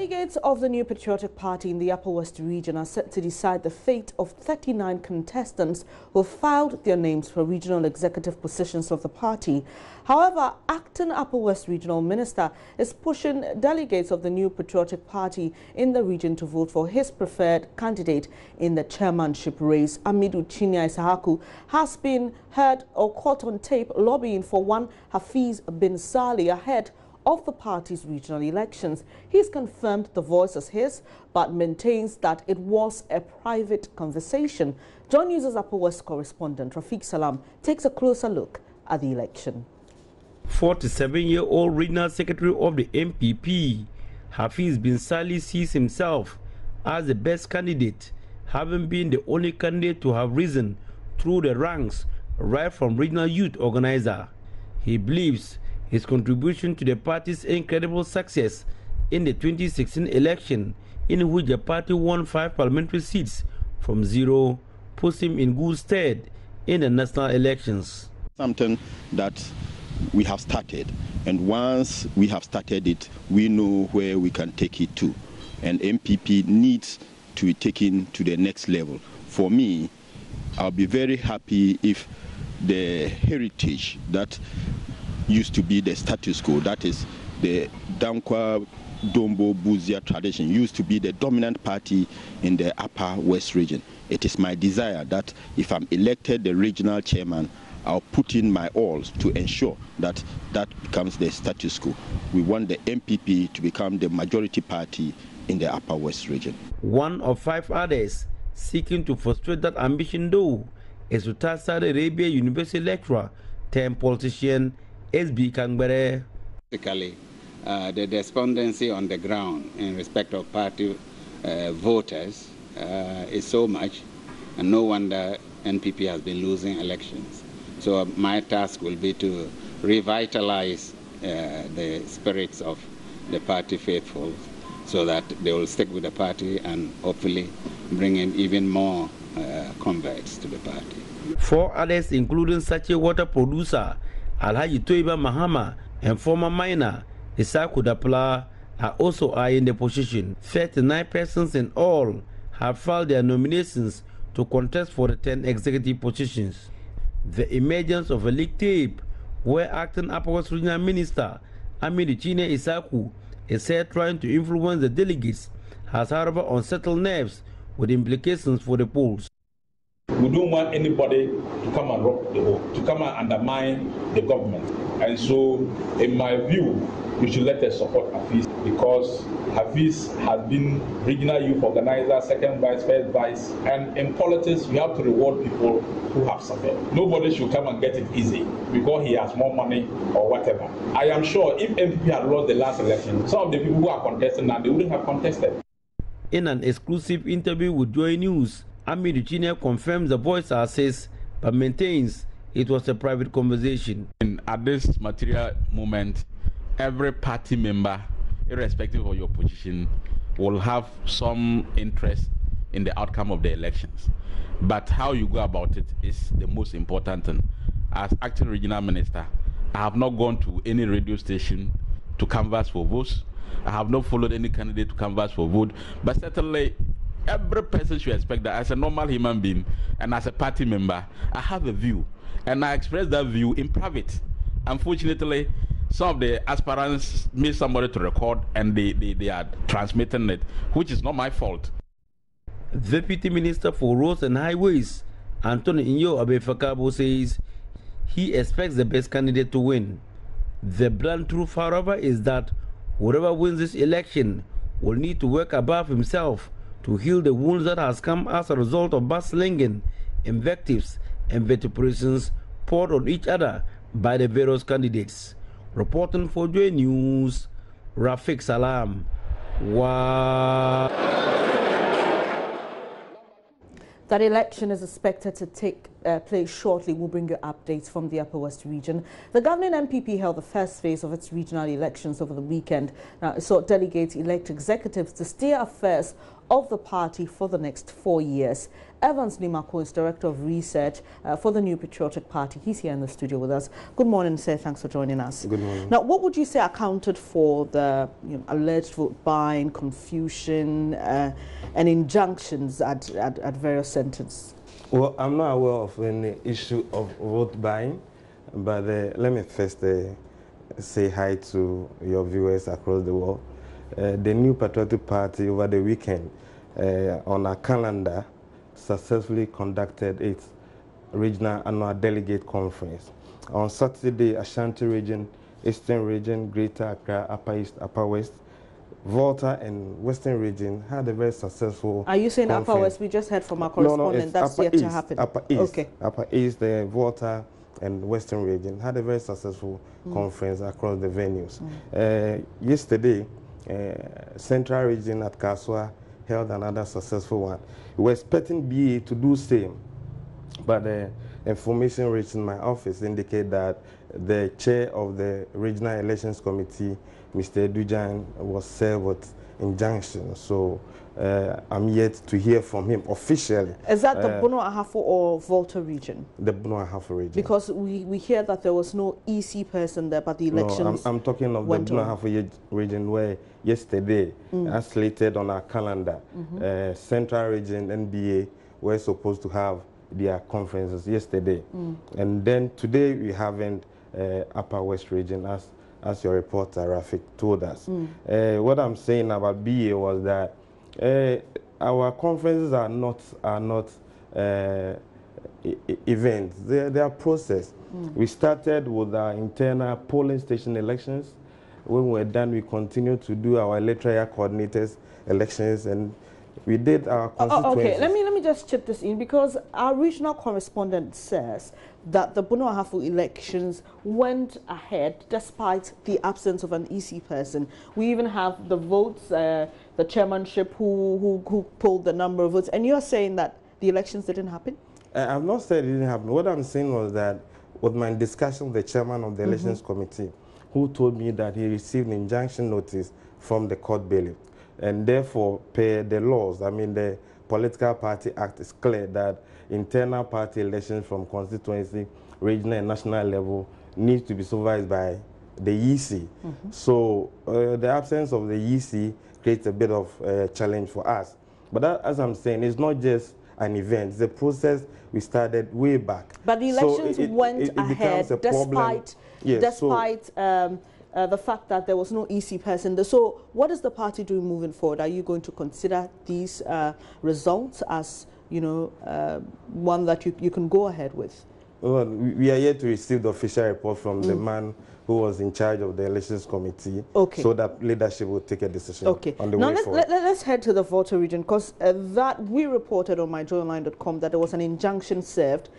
Delegates of the New Patriotic Party in the Upper West region are set to decide the fate of 39 contestants who filed their names for regional executive positions of the party. However, acting Upper West Regional Minister is pushing delegates of the New Patriotic Party in the region to vote for his preferred candidate in the chairmanship race. Amidu Chinia Isahaku has been heard or caught on tape lobbying for one Hafiz bin Saleh ahead of the party's regional elections. He's confirmed the voice is his, but maintains that it was a private conversation. JoyNews' Upper West correspondent Rafiq Salam takes a closer look at the election. 47-year-old regional secretary of the NPP, Hafiz bin Saleh, sees himself as the best candidate, having been the only candidate to have risen through the ranks right from regional youth organizer. He believes his contribution to the party's incredible success in the 2016 election, in which the party won 5 parliamentary seats from 0, puts him in good stead in the national elections. Something that we have started, and once we have started it, we know where we can take it to. And NPP needs to be taken to the next level. For me, I'll be very happy if the heritage that used to be the status quo, that is the Dankwa Dombo Buzia tradition, used to be the dominant party in the Upper West region. It is my desire that if I'm elected the regional chairman, I'll put in my all to ensure that that becomes the status quo. We want the NPP to become the majority party in the Upper West region. One of 5 others seeking to frustrate that ambition, though, is retired Saudi Arabia University lecturer turned politician SB Kangbere. Basically, the despondency on the ground in respect of party voters is so much, and no wonder NPP has been losing elections. So my task will be to revitalize the spirits of the party faithful, so that they will stick with the party and hopefully bring in even more converts to the party. 4 others, including Sache water producer Alhaji Toiba Mahama and former miner Isaku Dapla, are also eyeing the position. 39 persons in all have filed their nominations to contest for the 10 executive positions. The emergence of a leaked tape where acting Upper West Regional Minister Amidu Chinia Isahaku is said trying to influence the delegates has, however, unsettled nerves with implications for the polls. We don't want anybody to come and rock the boat, to come and undermine the government. And so, in my view, we should let us support Hafiz, because Hafiz has been regional youth organizer, second vice, first vice, and in politics, you have to reward people who have suffered. Nobody should come and get it easy because he has more money or whatever. I am sure if NPP had lost the last election, some of the people who are contesting now, they wouldn't have contested. In an exclusive interview with JoyNews, Amidu Chinia confirms the voice as his, but maintains it was a private conversation. And at this material moment, every party member, irrespective of your position, will have some interest in the outcome of the elections. But how you go about it is the most important thing. As acting regional minister, I have not gone to any radio station to canvass for votes. I have not followed any candidate to canvass for vote. But certainly, every person should expect that as a normal human being and as a party member, I have a view. And I express that view in private. Unfortunately, some of the aspirants made somebody to record and they are transmitting it, which is not my fault. Deputy Minister for Roads and Highways, Anthony Inyo Abefakabo, says he expects the best candidate to win. The blunt truth, however, is that whoever wins this election will need to work above himself to heal the wounds that has come as a result of bad-slinging, invectives, and vituperations poured on each other by the various candidates. Reporting for JoyNews, Rafiq Salam. That election is expected to take play shortly, we'll bring you updates from the Upper West region. The governing NPP held the first phase of its regional elections over the weekend. Now, it sought delegates elect executives to steer affairs of the party for the next 4 years. Evans Nimako is Director of Research for the New Patriotic Party. He's here in the studio with us. Good morning, sir. Thanks for joining us. Good morning. Now, what would you say accounted for the alleged vote buying, confusion, and injunctions at various centres? Well, I'm not aware of any issue of vote buying, but let me first say hi to your viewers across the world. The New Patriotic Party over the weekend on our calendar successfully conducted its regional annual delegate conference. On Saturday, Ashanti region, Eastern region, Greater Accra, Upper East, Upper West, Volta and Western region had a very successful Are you saying conference. Upper West? We just heard from our correspondent that's yet to happen. Upper East, okay. Upper East, the Volta and Western region had a very successful conference across the venues. Yesterday, Central region at Kaswa held another successful one. We were expecting BA to do same, but the information reached in my office indicate that the chair of the regional elections committee, Mr. Dujan, was served with injunction. So I'm yet to hear from him officially. Is that the Bono Ahafo or Volta region? The Bono Ahafo region. Because we hear that there was no EC person there, but the elections. No, I'm talking of the Bono Ahafo region where yesterday, as slated on our calendar, Central region, NBA, were supposed to have their conferences yesterday. And then today we haven't Upper West region as your reporter Rafik told us. What I'm saying about BA was that our conferences are not events. They are process. We started with our internal polling station elections. When we're done, we continue to do our electoral coordinators elections, and we did our constituencies. Okay, let me just chip this in, because our regional correspondent says that the Bono Ahafo elections went ahead despite the absence of an EC person. We even have the votes, the chairmanship who pulled the number of votes, and you're saying that the elections didn't happen? I've not said it didn't happen. What I'm saying was that with my discussion with the chairman of the elections committee, who told me that he received an injunction notice from the court bailiff, and therefore, per the laws, I mean the Political Party Act is clear that internal party elections from constituency, regional and national level need to be supervised by the EC. So the absence of the EC creates a bit of a challenge for us. But that, as I'm saying, it's not just an event. It's a process we started way back. But the elections went ahead despite the fact that there was no EC person. So what is the party doing moving forward? Are you going to consider these results as, one that you can go ahead with? Well, we are yet to receive the official report from the man who was in charge of the elections committee, so that leadership will take a decision on the way forward. Let's head to the Volta region, because that we reported on myjoyonline.com that there was an injunction served.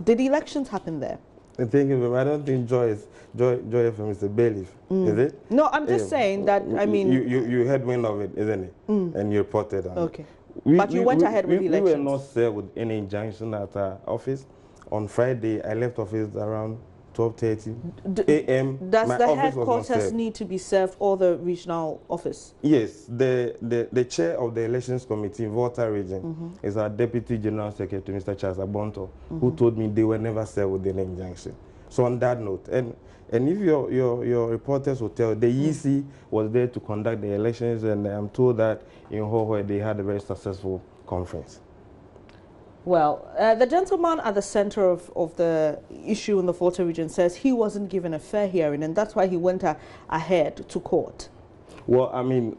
Did the elections happen there? I don't think Joy FM is a bailiff, is it? No, I'm just saying that, I mean... You had wind of it, isn't it? And you reported on it. But you went ahead with the elections. We were not served with any injunction at our office. On Friday, I left office around 12:30 a.m. Does the headquarters need to be served, or the regional office? Yes, the chair of the elections committee in Volta region is our deputy general secretary, Mr. Charles Abonto, who told me they were never served with any injunction. So on that note, and if your reporters will tell, the EC was there to conduct the elections, and I'm told that in Hohoe they had a very successful conference. Well, the gentleman at the center of the issue in the Volta region says he wasn't given a fair hearing, and that's why he went ahead to court. Well, I mean,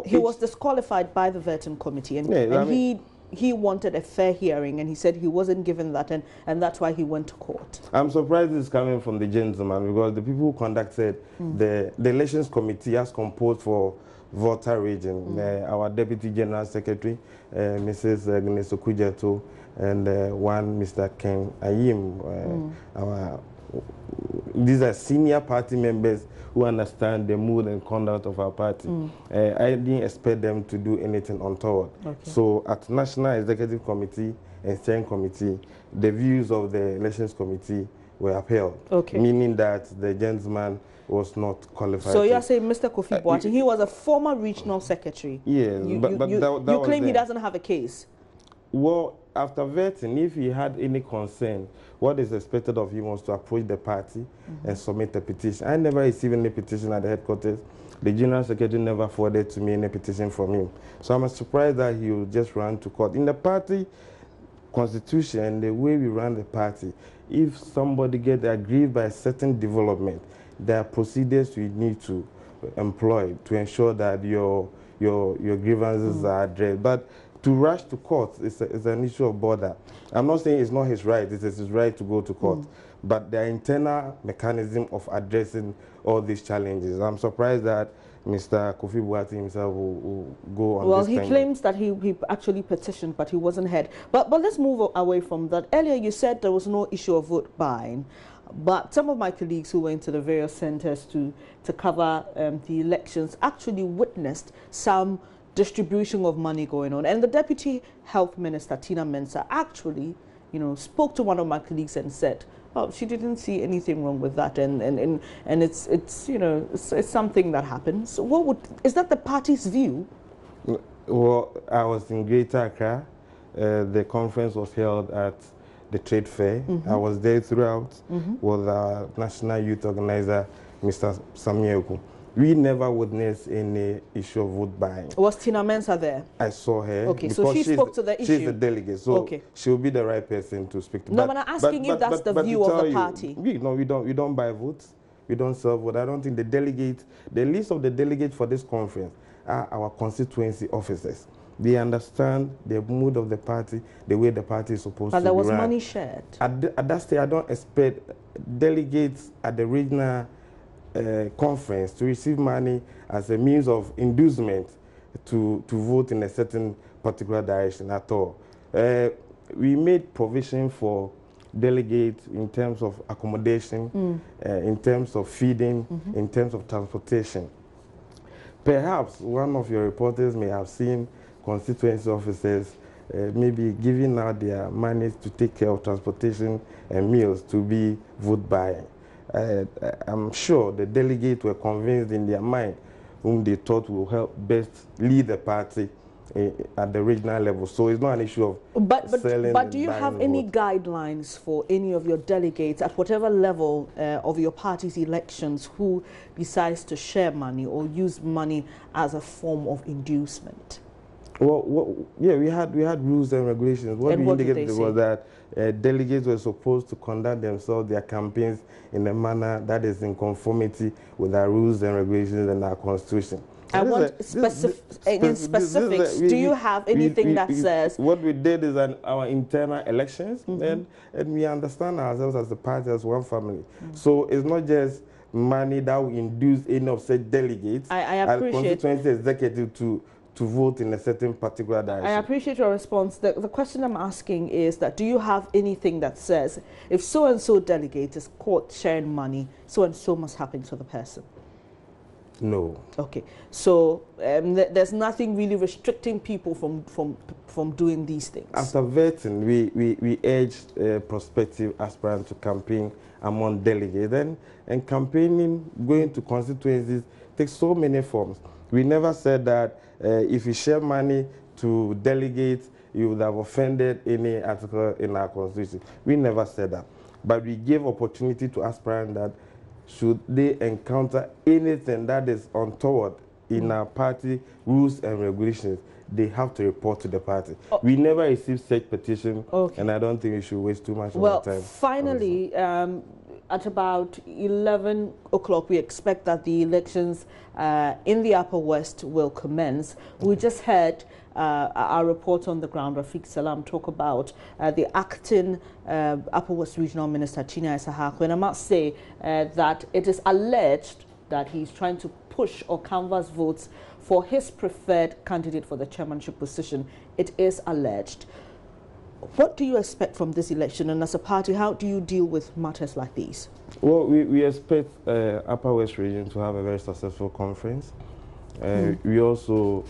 he was disqualified by the vetting committee, and he wanted a fair hearing, and he said he wasn't given that, and that's why he went to court. I'm surprised it's coming from the gentleman, because the people who conducted the elections committee as composed for Volta region, our deputy general secretary, Mrs. Gneso Kujato, and one Mr. Ken Ayim. These are senior party members who understand the mood and conduct of our party. I didn't expect them to do anything untoward. So at National Executive Committee and Steering Committee, the views of the elections committee were upheld. Okay. Meaning that the gentleman was not qualified. So you're saying Mr. Kofi Boateng, he was a former regional secretary. Yes, but you claim he doesn't have a case. Well, after vetting, if he had any concern, what is expected of him was to approach the party and submit a petition. I never received any petition at the headquarters. The general secretary never forwarded to me any petition from him. So I'm surprised that he will just run to court. In the party constitution, the way we run the party, if somebody gets aggrieved by a certain development, there are procedures you need to employ to ensure that your grievances are addressed. But to rush to court is an issue of border. I'm not saying it's not his right, it is his right to go to court. But there are internal mechanism of addressing all these challenges. I'm surprised that Mr. Kofi Boateng himself will go on this thing. Well, he claims that he actually petitioned, but he wasn't heard. But let's move away from that. Earlier you said there was no issue of vote buying. But some of my colleagues who went to the various centers to cover the elections actually witnessed some distribution of money going on. And the Deputy Health Minister, Tina Mensah, actually, spoke to one of my colleagues and said, oh, she didn't see anything wrong with that, and it's something that happens. So is that the party's view? Well, I was in Greater Accra. The conference was held at the trade fair. I was there throughout with our national youth organizer, Mr. Samieku. We never witnessed any issue of vote buying. Was Tina Mensah there? I saw her. Okay, so she spoke to the issue. She's the delegate, so she'll be the right person to speak to. No, but I'm asking if that's the view of the party. We don't buy votes. We don't sell votes. I don't think the list of the delegates for this conference are our constituency officers. They understand the mood of the party, the way the party is supposed to be run. But there was money shared. At that stage, I don't expect delegates at the regional conference to receive money as a means of inducement to vote in a certain particular direction at all. We made provision for delegates in terms of accommodation, in terms of feeding, in terms of transportation. Perhaps one of your reporters may have seen constituency officers maybe giving out their money to take care of transportation and meals to be vote buying. I'm sure the delegates were convinced in their mind whom they thought will help best lead the party at the regional level. So it's not an issue of selling. But do you have any guidelines for any of your delegates at whatever level of your party's elections who decides to share money or use money as a form of inducement? Well, yeah, we had rules and regulations. What we indicated was that delegates were supposed to conduct themselves, their campaigns, in a manner that is in conformity with our rules and regulations and our constitution. I want specifics. Do you have anything that says? What we did is our internal elections, and we understand ourselves as a party, as one family. So it's not just money that will induce any of such delegates as constituency executive to vote in a certain particular direction. I appreciate your response. The question I'm asking is that do you have anything that says if so-and-so delegate is caught sharing money, so-and-so must happen to the person? No. Okay. So there's nothing really restricting people from doing these things? After vetting, we urged prospective aspirants to campaign among delegates. And campaigning, going to constituencies, takes so many forms. We never said that if you share money to delegates, you would have offended any article in our constitution. We never said that. But we gave opportunity to aspirants that should they encounter anything that is untoward in our party rules and regulations, they have to report to the party. We never received such petition, and I don't think we should waste too much of our time. Well, finally, at about 11 o'clock, we expect that the elections in the Upper West will commence. We just heard our report on the ground, Rafiq Salam, talk about the acting Upper West Regional Minister, China Isahako. And I must say that it is alleged that he's trying to push or canvass votes for his preferred candidate for the chairmanship position. It is alleged. What do you expect from this election, and as a party, how do you deal with matters like these? Well, we expect Upper West Region to have a very successful conference. We also,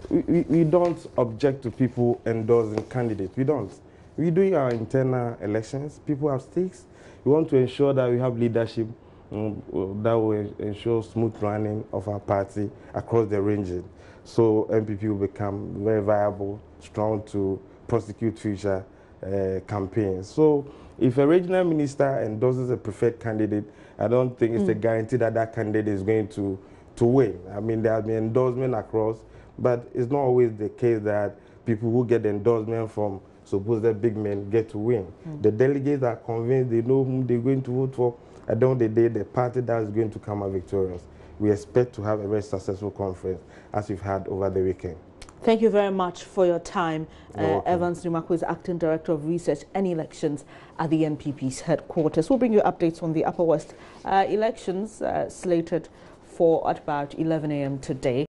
we don't object to people endorsing candidates. We don't. we do our internal elections. People have stakes. We want to ensure that we have leadership that will ensure smooth running of our party across the region. So NPP will become very viable, strong to prosecute future campaigns. So if a regional minister endorses a preferred candidate, I don't think it's a guarantee that that candidate is going to win. I mean, there has been endorsement across, but it's not always the case that people who get endorsement from supposed big men get to win. The delegates are convinced, they know whom they're going to vote for. At the end of the day, the party that is going to come out victorious. We expect to have a very successful conference as we've had over the weekend. Thank you very much for your time. Evans Nimakwe is Acting Director of Research and Elections at the NPP's headquarters. We'll bring you updates on the Upper West elections slated for at about 11 a.m. today.